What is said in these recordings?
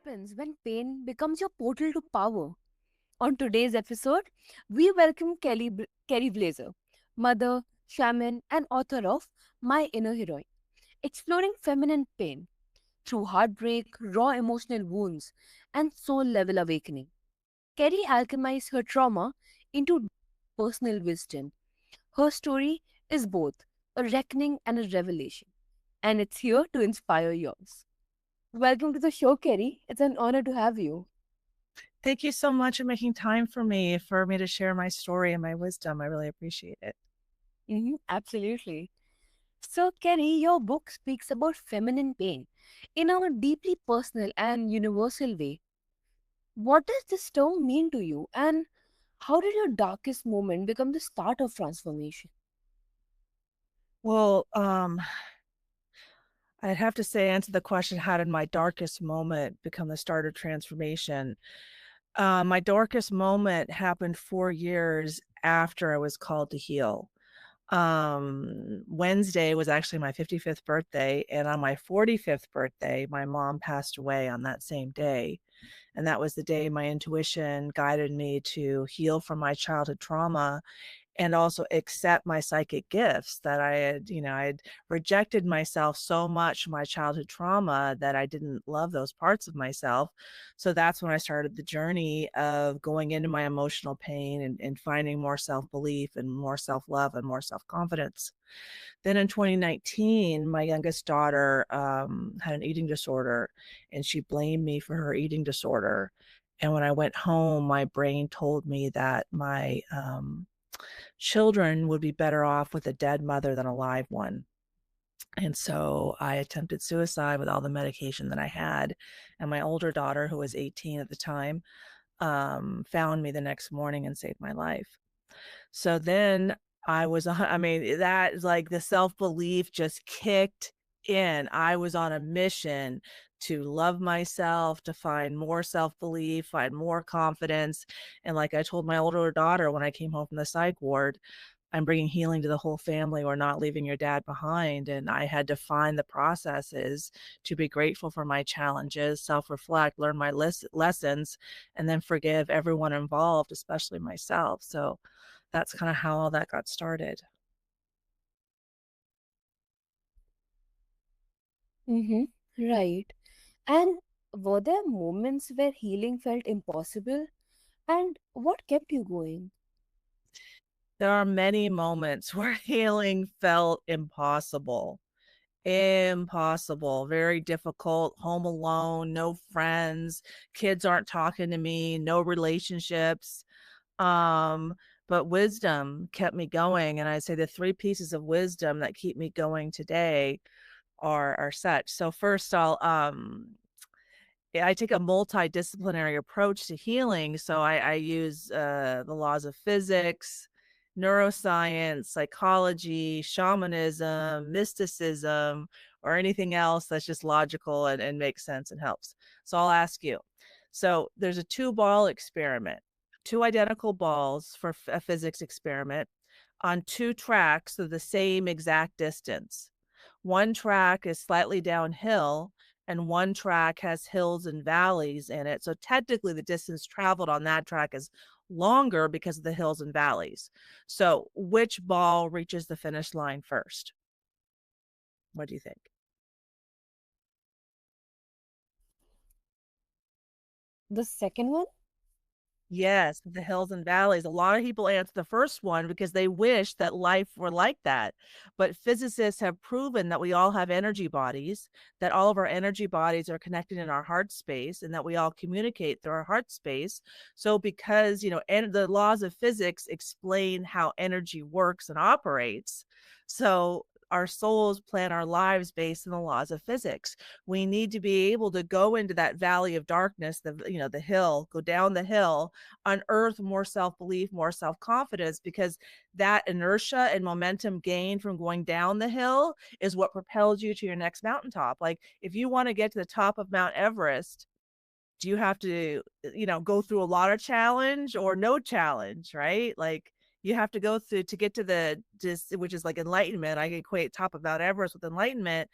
happens when pain becomes your portal to power. On today's episode, we welcome Kerry Blaser, mother, shaman, and author of My Inner Heroine, exploring feminine pain through heartbreak, raw emotional wounds, and soul level awakening. Kerry alchemized her trauma into personal wisdom. Her story is both a reckoning and a revelation, and it's here to inspire yours. Welcome to the show, Kerry. It's an honor to have you. Thank you so much for making time for me to share my story and my wisdom. I really appreciate it. Absolutely. So, Kerry, your book speaks about feminine pain in a deeply personal and universal way. What does this term mean to you, and how did your darkest moment become the start of transformation? Well, I'd have to say, answer the question, how did my darkest moment become the start of transformation? My darkest moment happened 4 years after I was called to heal. Wednesday was actually my 55th birthday, and on my 45th birthday, my mom passed away on that same day. And that was the day my intuition guided me to heal from my childhood trauma and also accept my psychic gifts that I had rejected myself so much from my childhood trauma that I didn't love those parts of myself. So that's when I started the journey of going into my emotional pain and finding more self-belief and more self-love and more self-confidence. Then in 2019, my youngest daughter had an eating disorder, and she blamed me for her eating disorder. And when I went home, my brain told me that my children would be better off with a dead mother than a live one. And so I attempted suicide with all the medication that I had. And my older daughter, who was 18 at the time, found me the next morning and saved my life. So then I mean, that is like the self-belief just kicked in. I was on a mission to love myself, to find more self-belief, find more confidence. And like I told my older daughter when I came home from the psych ward, I'm bringing healing to the whole family. We're not leaving your dad behind. And I had to find the processes to be grateful for my challenges, self-reflect, learn my lessons, and then forgive everyone involved, especially myself. So that's kind of how all that got started. Right. And were there moments where healing felt impossible? And what kept you going? There are many moments where healing felt impossible. Impossible, very difficult, home alone, no friends, kids aren't talking to me, no relationships. Um, but wisdom kept me going. And I'd say the three pieces of wisdom that keep me going today are such. So first I take a multidisciplinary approach to healing. So I use the laws of physics, neuroscience, psychology, shamanism, mysticism, or anything else that's just logical and makes sense and helps. So I'll ask you. So there's a two ball experiment, two identical balls for a physics experiment on two tracks of the same exact distance. One track is slightly downhill and one track has hills and valleys in it. So technically the distance traveled on that track is longer because of the hills and valleys. So which ball reaches the finish line first? What do you think? The second one? Yes, the hills and valleys. A lot of people answer the first one because they wish that life were like that. But physicists have proven that we all have energy bodies, that all of our energy bodies are connected in our heart space, and that we all communicate through our heart space. So, because, and the laws of physics explain how energy works and operates. So, our souls plan our lives based on the laws of physics. We need to be able to go into that valley of darkness, the hill, go down the hill, unearth more self-belief, more self-confidence, because that inertia and momentum gained from going down the hill is what propels you to your next mountaintop. Like if you want to get to the top of Mount Everest, do you have to, go through a lot of challenge or no challenge, right? Like you have to go through to get to which is like enlightenment. I equate top of Mount Everest with enlightenment.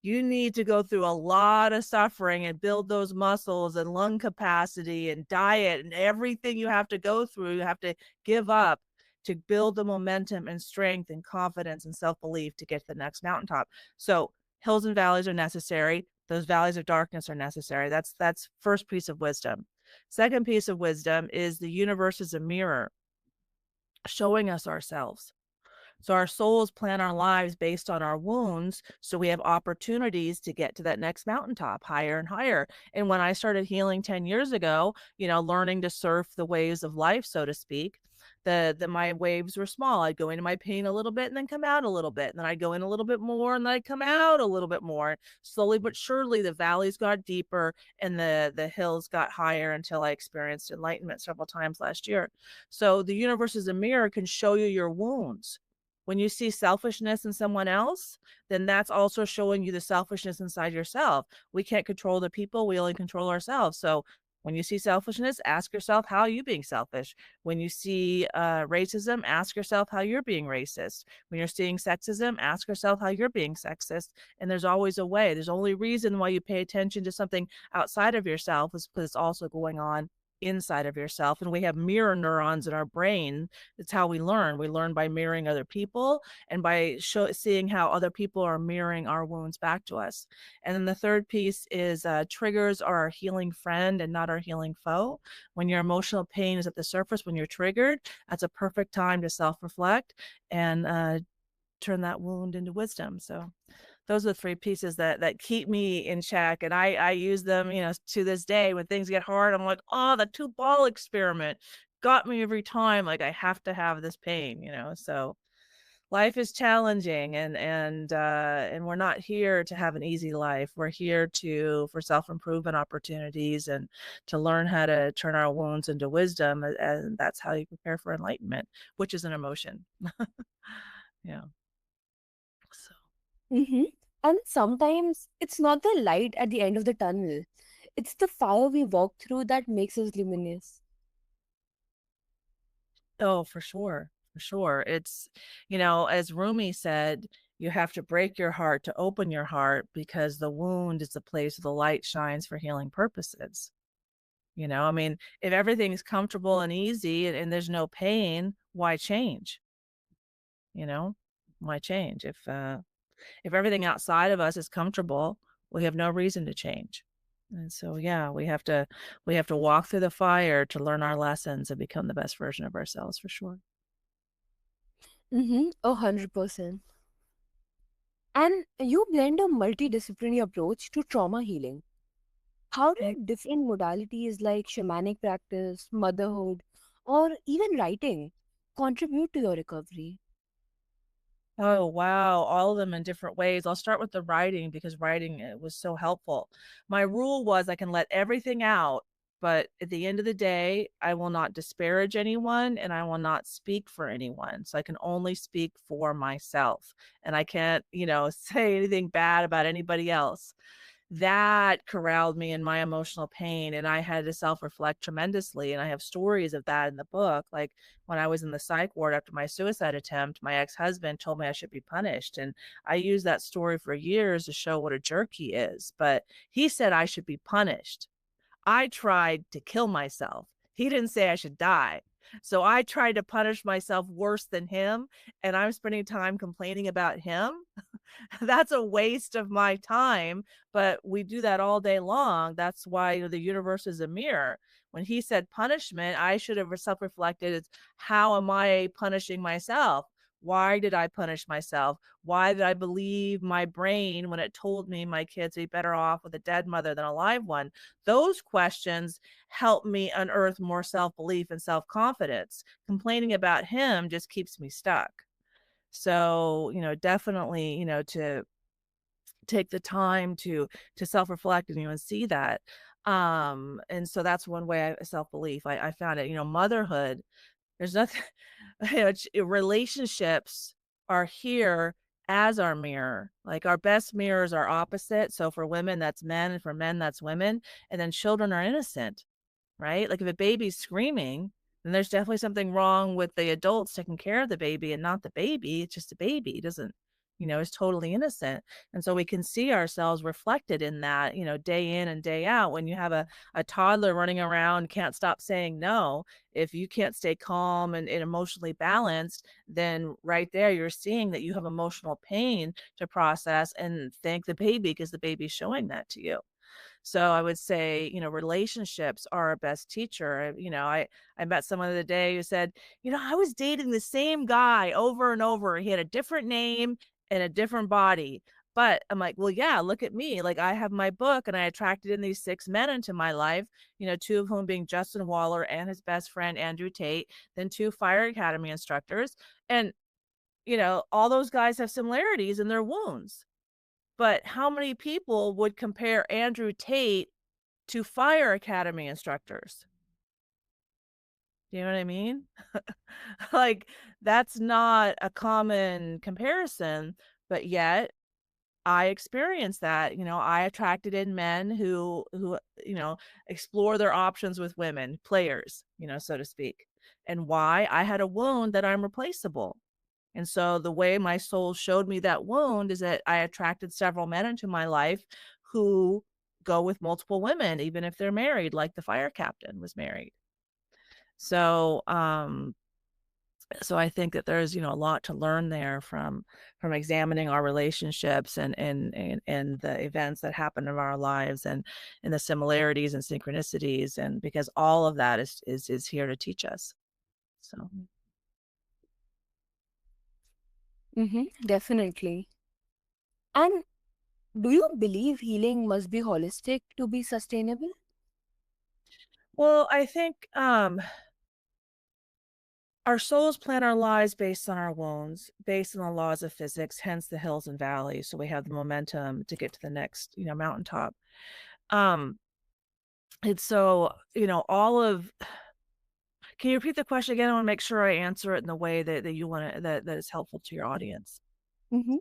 You need to go through a lot of suffering and build those muscles and lung capacity and diet and everything you have to go through. You have to give up to build the momentum and strength and confidence and self-belief to get to the next mountaintop. So hills and valleys are necessary. Those valleys of darkness are necessary. That's first piece of wisdom. Second piece of wisdom is the universe is a mirror showing us ourselves. So our souls plan our lives based on our wounds. So we have opportunities to get to that next mountaintop higher and higher. And when I started healing 10 years ago, learning to surf the waves of life, so to speak, the my waves were small. I'd go into my pain a little bit and then come out a little bit. And then I'd go in a little bit more and then I'd come out a little bit more. Slowly but surely the valleys got deeper and the hills got higher until I experienced enlightenment several times last year. So the universe as a mirror can show you your wounds. When you see selfishness in someone else, then that's also showing you the selfishness inside yourself. We can't control the people, we only control ourselves. So when you see selfishness, ask yourself, how are you being selfish? When you see racism, ask yourself how you're being racist. When you're seeing sexism, ask yourself how you're being sexist. And there's always a way. There's only reason why you pay attention to something outside of yourself is because it's also going on inside of yourself. And we have mirror neurons in our brain. It's how we learn. We learn by mirroring other people and by seeing how other people are mirroring our wounds back to us. And then the third piece is triggers are our healing friend and not our healing foe. When your emotional pain is at the surface, when you're triggered, that's a perfect time to self-reflect and turn that wound into wisdom. So those are the three pieces that keep me in check. And I use them, to this day. When things get hard, I'm like, oh, the 2 ball experiment got me every time. Like, I have to have this pain, so life is challenging, and we're not here to have an easy life. We're here for self-improvement opportunities and to learn how to turn our wounds into wisdom. And that's how you prepare for enlightenment, which is an emotion. Yeah. So Mm-hmm. And sometimes it's not the light at the end of the tunnel, it's the fire we walk through that makes us luminous. Oh, for sure. For sure. It's, as Rumi said, you have to break your heart to open your heart because the wound is the place where the light shines for healing purposes. I mean, if everything's comfortable and easy and there's no pain, why change? You know, why change? If everything outside of us is comfortable, we have no reason to change. And so, yeah, we have to walk through the fire to learn our lessons and become the best version of ourselves for sure. Mm-hmm. 100%. And you blend a multidisciplinary approach to trauma healing. How do different modalities like shamanic practice, motherhood, or even writing contribute to your recovery? Oh, wow. All of them in different ways. I'll start with the writing because writing it was so helpful. My rule was I can let everything out, but at the end of the day, I will not disparage anyone and I will not speak for anyone. So I can only speak for myself and I can't, say anything bad about anybody else. That corralled me in my emotional pain and I had to self-reflect tremendously, and I have stories of that in the book. Like when I was in the psych ward after my suicide attempt, my ex-husband told me I should be punished, and I used that story for years to show what a jerk he is, but he said I should be punished. I tried to kill myself. He didn't say I should die. So I tried to punish myself worse than him, and I'm spending time complaining about him. That's a waste of my time, but we do that all day long. That's why, the universe is a mirror. When he said punishment, I should have self-reflected. It's how am I punishing myself? Why did I punish myself? Why did I believe my brain when it told me my kids would be better off with a dead mother than a live one? Those questions help me unearth more self-belief and self-confidence. Complaining about him just keeps me stuck. So, definitely, to take the time to self-reflect and see that. And so that's one way self-belief. I found it, motherhood, there's nothing, relationships are here as our mirror. Like our best mirrors are opposite. So for women, that's men, and for men, that's women. And then children are innocent, right? Like if a baby's screaming, then there's definitely something wrong with the adults taking care of the baby and not the baby. It's just a baby. It doesn't is totally innocent. And so we can see ourselves reflected in that, day in and day out. When you have a toddler running around, can't stop saying no, if you can't stay calm and emotionally balanced, then right there you're seeing that you have emotional pain to process, and thank the baby because the baby's showing that to you. So I would say, relationships are our best teacher. I met someone the other day who said, I was dating the same guy over and over. He had a different name and a different body. But I'm like, well, yeah, look at me. Like, I have my book and I attracted in these 6 men into my life, two of whom being Justin Waller and his best friend, Andrew Tate, then 2 fire academy instructors. And, all those guys have similarities in their wounds. But how many people would compare Andrew Tate to fire academy instructors? You know what I mean? Like, that's not a common comparison, but yet I experienced that. I attracted in men who explore their options with women, players, so to speak. And why? I had a wound that I'm replaceable. And so the way my soul showed me that wound is that I attracted several men into my life who go with multiple women, even if they're married, like the fire captain was married. So, so I think that there's, a lot to learn there from examining our relationships and the events that happen in our lives and the similarities and synchronicities, and because all of that is here to teach us. So Definitely. And do you believe healing must be holistic to be sustainable? well, I think our souls plan our lives based on our wounds, based on the laws of physics, hence the hills and valleys. So we have the momentum to get to the next, mountaintop. Um, and so, all of, can you repeat the question again? I want to make sure I answer it in the way that you want to, that is helpful to your audience. Mm-hmm.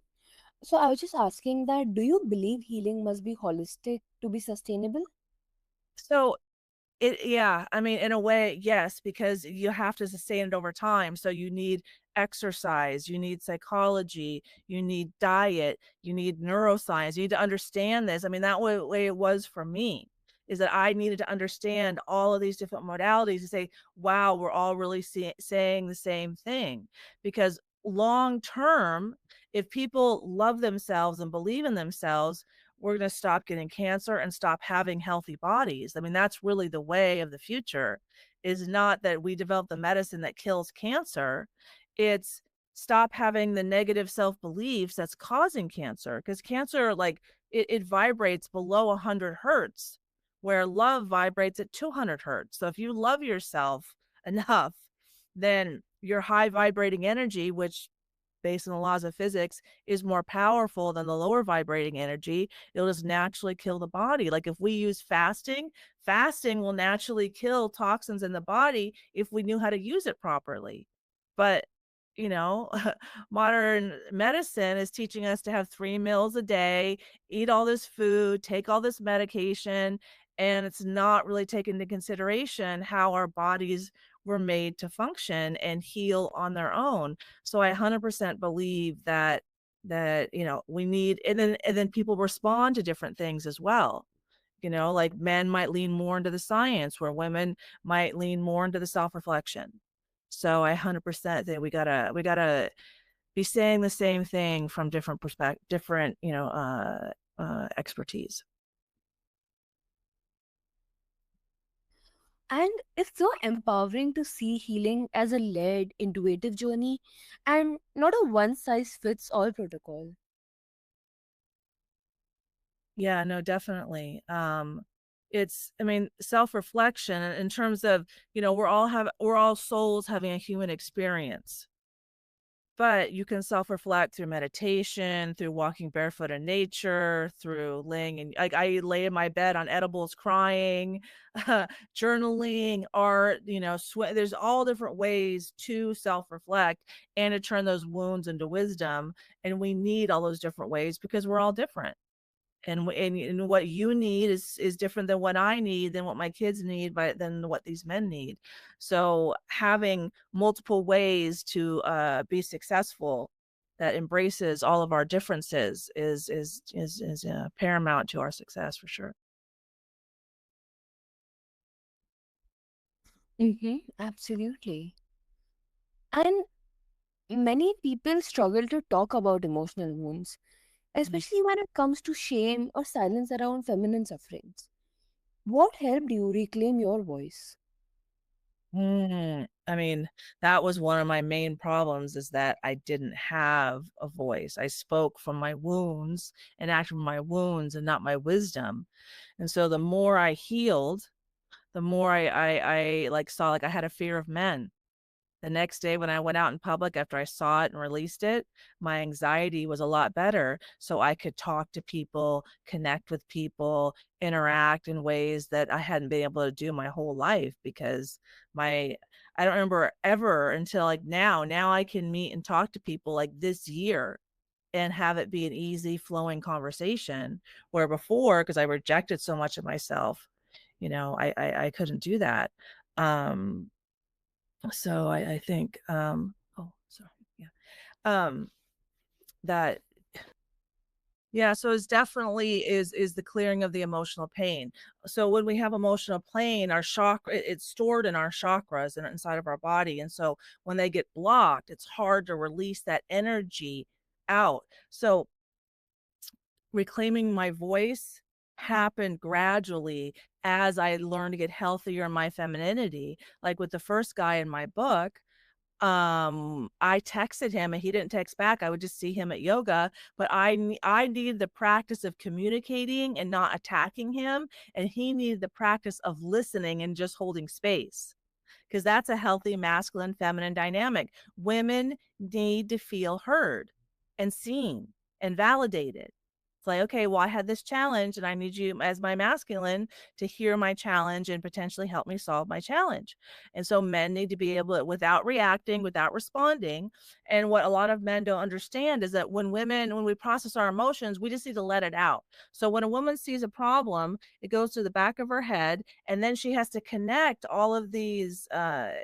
So I was just asking that do you believe healing must be holistic to be sustainable? So yeah, I mean, in a way, yes, because you have to sustain it over time. So you need exercise, you need psychology, you need diet, you need neuroscience. You need to understand this. I mean, that way it was for me, is that I needed to understand all of these different modalities to say, wow, we're all really saying the same thing. Because long term, if people love themselves and believe in themselves, we're going to stop getting cancer and stop having healthy bodies. I mean, that's really the way of the future, is not that we develop the medicine that kills cancer. It's stop having the negative self-beliefs that's causing cancer, because cancer, like, it vibrates below 100 hertz, where love vibrates at 200 hertz. So if you love yourself enough, then your high vibrating energy, which based on the laws of physics, is more powerful than the lower vibrating energy. It'll just naturally kill the body. Like, if we use fasting, fasting will naturally kill toxins in the body if we knew how to use it properly. But, you know, modern medicine is teaching us to have 3 meals a day, eat all this food, take all this medication, and it's not really taken into consideration how our bodies were made to function and heal on their own. So I 100% believe that we need, and then people respond to different things as well. Like, men might lean more into the science, where women might lean more into the self-reflection. So I 100% think we gotta be saying the same thing from different perspective, different, expertise. And it's so empowering to see healing as a layered, intuitive journey and not a one size fits all protocol. Yeah, no, definitely. It's, I mean, self-reflection in terms of, we're all souls having a human experience. But you can self-reflect through meditation, through walking barefoot in nature, through laying in, like, I lay in my bed on edibles crying, journaling, art, there's all different ways to self-reflect and to turn those wounds into wisdom. And we need all those different ways because we're all different, and what you need is different than what I need, than what my kids need, but than what these men need. So having multiple ways to be successful that embraces all of our differences is paramount to our success for sure. Absolutely. And many people struggle to talk about emotional wounds, especially when it comes to shame or silence around feminine sufferings. What helped you reclaim your voice? I mean, that was one of my main problems is that I didn't have a voice. I spoke from my wounds and acted from my wounds and not my wisdom. And so the more I healed, the more I like saw like I had a fear of men. The next day when I went out in public after I saw it and released it, my anxiety was a lot better, so I could talk to people, connect with people, interact in ways that I hadn't been able to do my whole life because my I don't remember ever until, like, now I can meet and talk to people, like, this year and have it be an easy flowing conversation, where before, because I rejected so much of myself, I couldn't do that. Um so I think, oh, sorry, yeah, um, that yeah, so it's definitely is the clearing of the emotional pain. So when we have emotional pain, our chakra it's stored in our chakras and inside of our body, and so when they get blocked, it's hard to release that energy out. So reclaiming my voice happened gradually as I learned to get healthier in my femininity. Like with the first guy in my book, I texted him and he didn't text back. I would just see him at yoga, but I needed the practice of communicating and not attacking him, and he needed the practice of listening and just holding space because that's a healthy masculine feminine dynamic. Women need to feel heard and seen and validated. It's like, okay, well, I had this challenge and I need you as my masculine to hear my challenge and potentially help me solve my challenge. And so men need to be able to, without reacting, without responding. And what a lot of men don't understand is that when we process our emotions, we just need to let it out. So when a woman sees a problem, it goes to the back of her head and then she has to connect all of these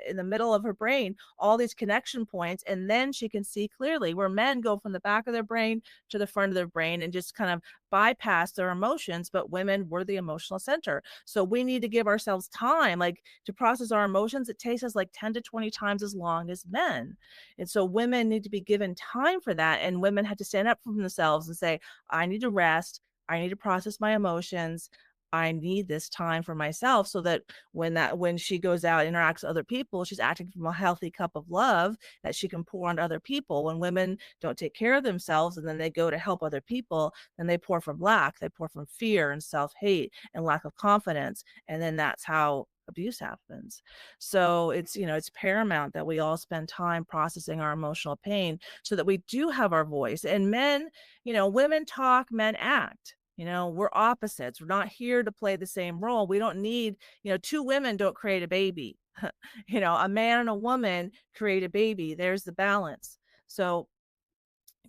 in the middle of her brain, all these connection points, and then she can see clearly, where men go from the back of their brain to the front of their brain and just kind of bypass their emotions, but women were the emotional center. So we need to give ourselves time, like, to process our emotions. It takes us like 10 to 20 times as long as men. And so women need to be given time for that, and women had to stand up for themselves and say, I need to rest, I need to process my emotions, I need this time for myself, so that when she goes out and interacts with other people, she's acting from a healthy cup of love that she can pour on other people. When women don't take care of themselves and then they go to help other people, then they pour from lack, they pour from fear and self-hate and lack of confidence, and then that's how abuse happens. So it's paramount that we all spend time processing our emotional pain so that we do have our voice. And men, women talk, men act. We're opposites. We're not here to play the same role. We don't need, two women don't create a baby. A man and a woman create a baby. There's the balance. So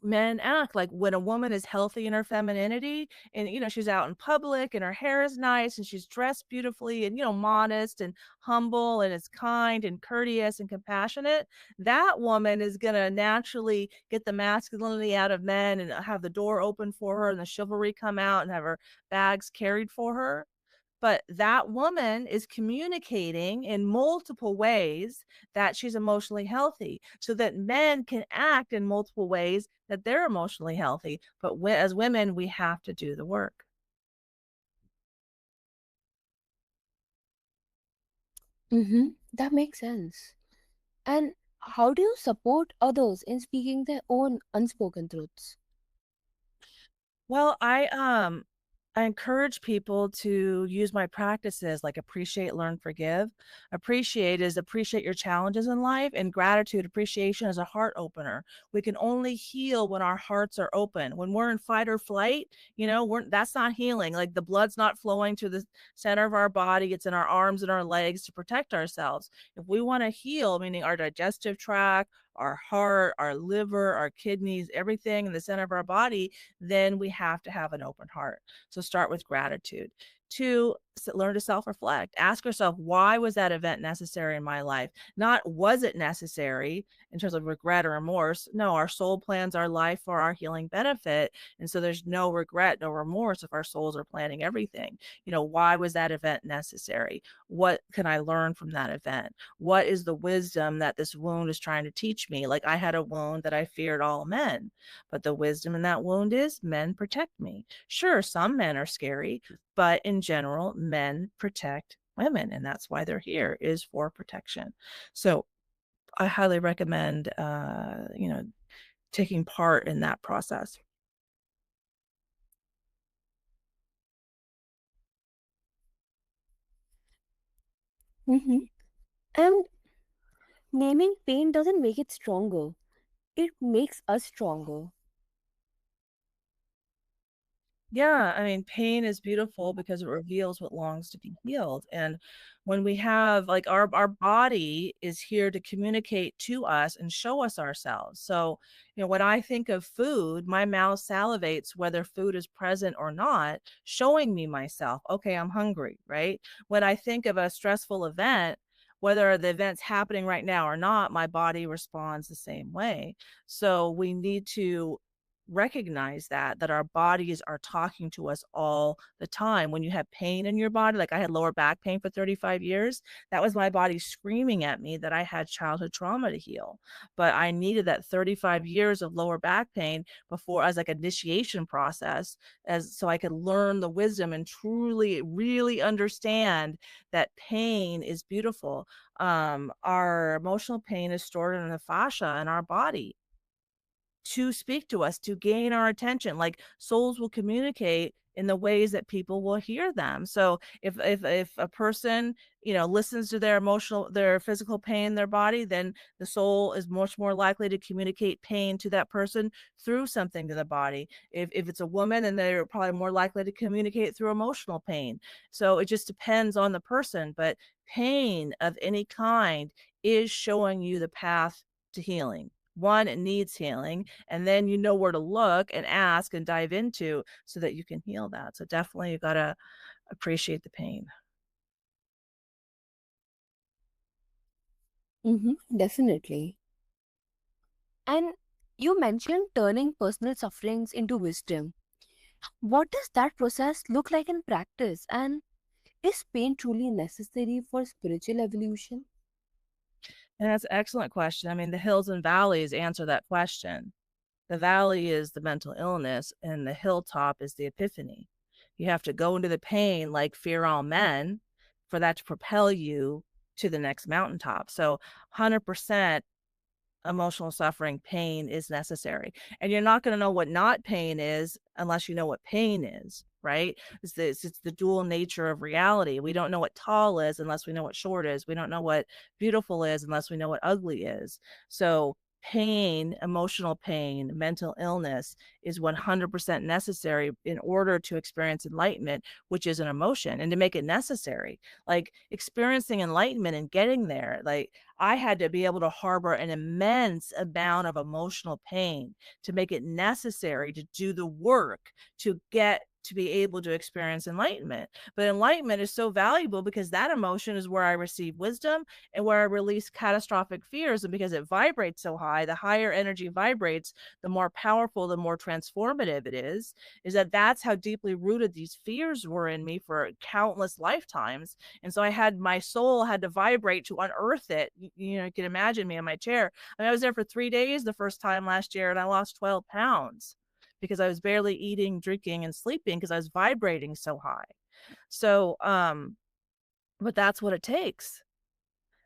men act like when a woman is healthy in her femininity and she's out in public and her hair is nice and she's dressed beautifully and modest and humble and is kind and courteous and compassionate, that woman is going to naturally get the masculinity out of men and have the door open for her and the chivalry come out and have her bags carried for her. But that woman is communicating in multiple ways that she's emotionally healthy so that men can act in multiple ways that they're emotionally healthy. But as women, we have to do the work. That makes sense. And how do you support others in speaking their own unspoken truths? Well, I encourage people to use my practices like appreciate, learn, forgive. Appreciate your challenges in life, and gratitude, appreciation is a heart opener. We can only heal when our hearts are open. When we're in fight or flight, that's not healing. Like the blood's not flowing to the center of our body, it's in our arms and our legs to protect ourselves. If we want to heal, meaning our digestive tract, our heart, our liver, our kidneys, everything in the center of our body, then we have to have an open heart. So start with gratitude. to learn to self-reflect. Ask yourself, why was that event necessary in my life? Not was it necessary in terms of regret or remorse. No, our soul plans our life for our healing benefit. And so there's no regret, no remorse if our souls are planning everything. Why was that event necessary? What can I learn from that event? What is the wisdom that this wound is trying to teach me? Like, I had a wound that I feared all men, but the wisdom in that wound is men protect me. Sure, some men are scary, but in general, men protect women, and that's why they're here, is for protection. So I highly recommend, taking part in that process. Mm-hmm. And naming pain doesn't make it stronger, it makes us stronger. Yeah, I mean, pain is beautiful because it reveals what longs to be healed. And when we have, like, our body is here to communicate to us and show us ourselves. So, when I think of food, my mouth salivates whether food is present or not, showing me myself. Okay, I'm hungry, right? When I think of a stressful event, whether the event's happening right now or not, my body responds the same way. So we need to recognize that our bodies are talking to us all the time. When you have pain in your body, like I had lower back pain for 35 years, that was my body screaming at me that I had childhood trauma to heal. But I needed that 35 years of lower back pain before, as like initiation process, as so I could learn the wisdom and truly really understand that pain is beautiful. Our emotional pain is stored in the fascia in our body to speak to us, to gain our attention. Like, souls will communicate in the ways that people will hear them. So if a person, listens to their physical pain in their body, then the soul is much more likely to communicate pain to that person through something to the body. If it's a woman, then they're probably more likely to communicate through emotional pain. So it just depends on the person, but pain of any kind is showing you the path to healing. One, it needs healing, and then you know where to look and ask and dive into so that you can heal that. So definitely you gotta appreciate the pain. Mm-hmm. Definitely. And you mentioned turning personal sufferings into wisdom. What does that process look like in practice? And is pain truly necessary for spiritual evolution? And that's an excellent question. I mean, the hills and valleys answer that question. The valley is the mental illness, and the hilltop is the epiphany. You have to go into the pain like fear all men for that to propel you to the next mountaintop. So 100% emotional suffering, pain is necessary. And you're not going to know what not pain is unless you know what pain is, right? It's the dual nature of reality. We don't know what tall is unless we know what short is. We don't know what beautiful is unless we know what ugly is. So pain, emotional pain, mental illness is 100% necessary in order to experience enlightenment, which is an emotion, and to make it necessary. Like, experiencing enlightenment and getting there, like, I had to be able to harbor an immense amount of emotional pain to make it necessary to do the work to get to be able to experience enlightenment. But enlightenment is so valuable because that emotion is where I receive wisdom and where I release catastrophic fears. And because it vibrates so high, the higher energy vibrates, the more powerful, the more transformative it is that's how deeply rooted these fears were in me for countless lifetimes. And so my soul had to vibrate to unearth it. You can imagine me in my chair. I mean, I was there for 3 days the first time last year, and I lost 12 pounds because I was barely eating, drinking, and sleeping because I was vibrating so high. So, but that's what it takes.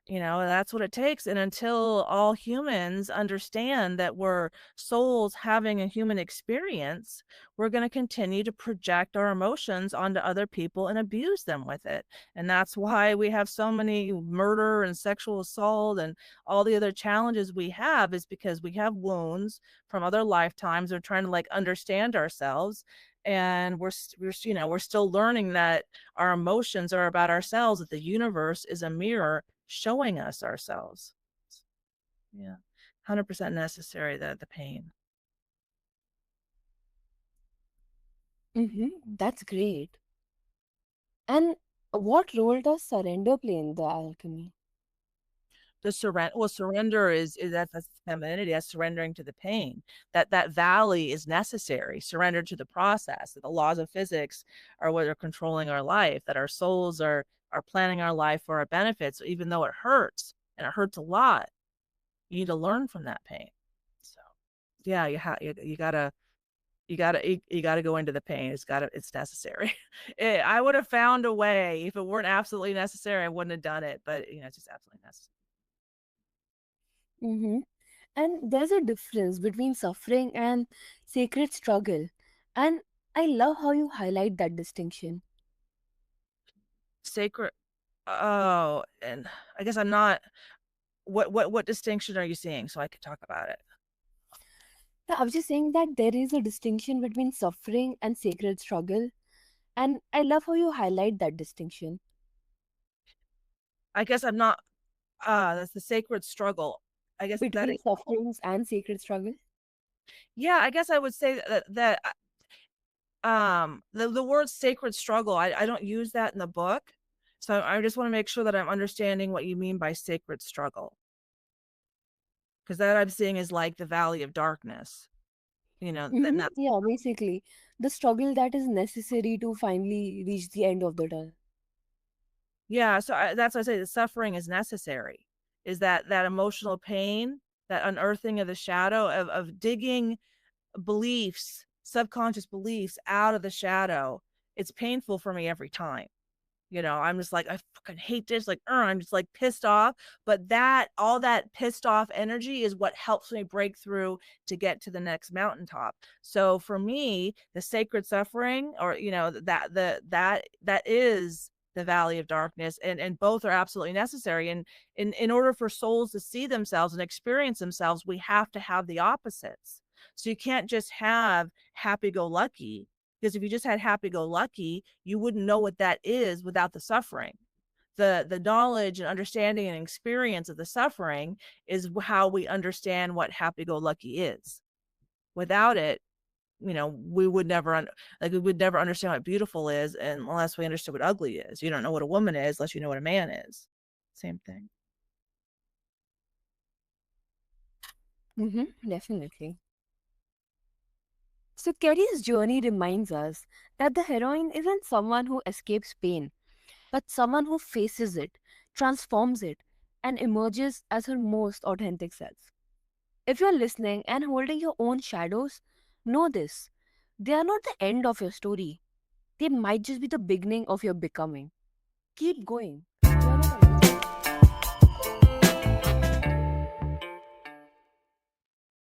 That's what it takes. And until all humans understand that we're souls having a human experience, we're going to continue to project our emotions onto other people and abuse them with it. And that's why we have so many murder and sexual assault and all the other challenges we have, is because we have wounds from other lifetimes. We're trying to, like, understand ourselves. And we're still learning that our emotions are about ourselves, that the universe is a mirror showing us ourselves. Yeah. 100% necessary, the pain. Mm-hmm. That's great. And what role does surrender play in the alchemy? The surrender is that's femininity, that's surrendering to the pain. That valley is necessary. Surrender to the process. That the laws of physics are what are controlling our life. That our souls are planning our life for our benefits, even though it hurts and it hurts a lot. You need to learn from that pain. So, yeah, you gotta go into the pain. It's necessary. I would have found a way if it weren't absolutely necessary. I wouldn't have done it, but it's just absolutely necessary. Mm-hmm. And there's a difference between suffering and sacred struggle. And I love how you highlight that distinction. Sacred. Oh, and I guess I'm not. What distinction are you seeing so I could talk about it? Yeah, I was just saying that there is a distinction between suffering and sacred struggle. And I love how you highlight that distinction I guess I'm not. That's the sacred struggle. I guess that. between sufferings and sacred struggle. Yeah, I guess I would say the word sacred struggle. I don't use that in the book, so I just want to make sure that I'm understanding what you mean by sacred struggle, because that I'm seeing is like the valley of darkness. Mm-hmm. That's Yeah, basically, the struggle that is necessary to finally reach the end of the tunnel. yeah. So that's why I say the suffering is necessary. Is that emotional pain, that unearthing of the shadow of digging beliefs, subconscious beliefs out of the shadow. It's painful for me every time. I'm just like, I fucking hate this. Like, I'm just like pissed off. But all that pissed off energy is what helps me break through to get to the next mountaintop. So for me, the sacred suffering, or that is the valley of darkness, and both are absolutely necessary. And in order for souls to see themselves and experience themselves, we have to have the opposites. So you can't just have happy go lucky, because if you just had happy go lucky, you wouldn't know what that is without the suffering. The knowledge and understanding and experience of the suffering is how we understand what happy go lucky is. Without it, we would never we would never understand what beautiful is, and unless we understood what ugly is. You don't know what a woman is unless you know what a man is. Same thing. Mm-hmm. Definitely. So, Kerry's journey reminds us that the heroine isn't someone who escapes pain, but someone who faces it, transforms it, and emerges as her most authentic self. If you're listening and holding your own shadows, know this: they are not the end of your story, they might just be the beginning of your becoming. Keep going.